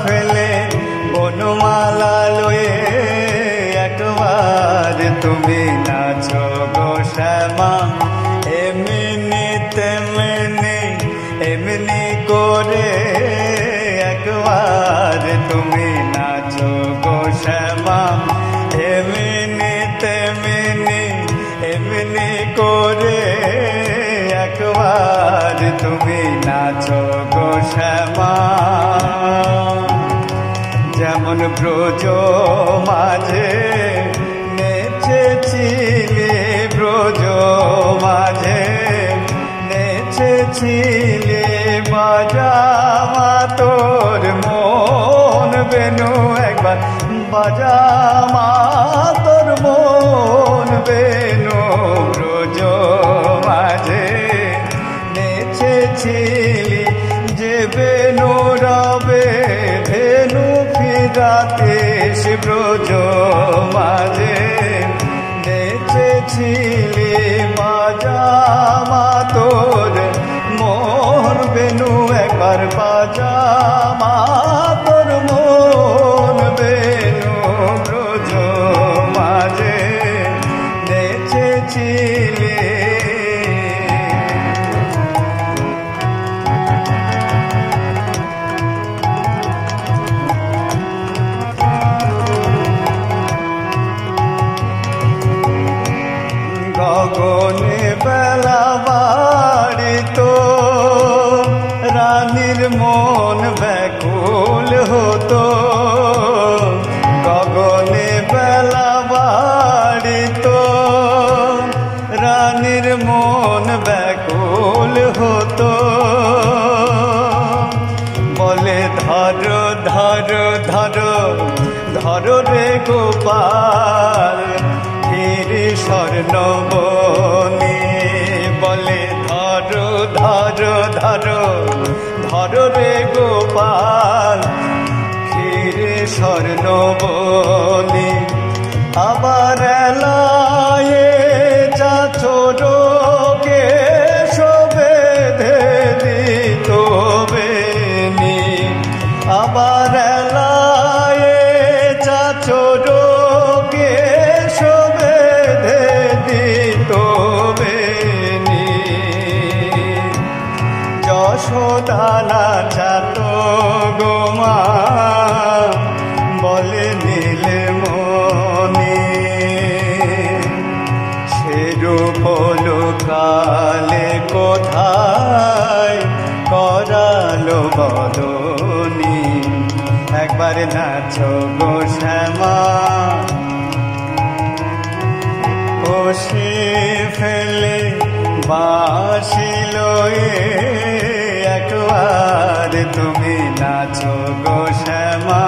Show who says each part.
Speaker 1: ফেলে বনমালা লয়ে একবার তুমি নাচো গো শ্যামা। এমনি তেমনি এমনি করে একবার তুমি নাচো গো শ্যামা। এমনি তেমনি এমনি করে একবার তুমি নাচো গো শ্যামা। যেমন ব্রজ মাঝে নেচেছিলে, ব্রজ মাঝে নেচেছিলে, বাজা মা তোর মন বেনু একবার, বাজা মা তোর মন বেনু। ব্রজ মাঝে নেচেছিলি যে বেনু রবে ধেনু ফিরাতে, সে ব্রজ মাঝে নেচেছিলি, বাজা মা তোর মন বেনু একবার, বাজা মা তোর মন বেনু। ব্রজ মাঝে নেচেছিলি। গগনে বেলা বাড়িত রানীর মন ব্যাকুল হতো, গগনে বেলা বাড়িত রানীর মন ব্যাকুল হতো। বলে ধরো ধরো ধরো ধরো রে গোপাল ফিরে স্বর্ণবনে, বলে ধরো ধরো ধরো ধরো রে গোপাল ফিরে স্বর্ণবনে। আবার এলায়ে চাচোরকে শোবে দিত বেনি, আবার এলায়ে চাচোরকে শোবে দিত বেনি। যশোদানা চাত গোমা বলে নীলে মনি, সেরূপ লোকালে কোথায় করালো বদনি। একবার নাচো গো শ্যামা, কষি ফেলে বাঁশি লয়ে একবার তুমি নাচো গো শ্যামা।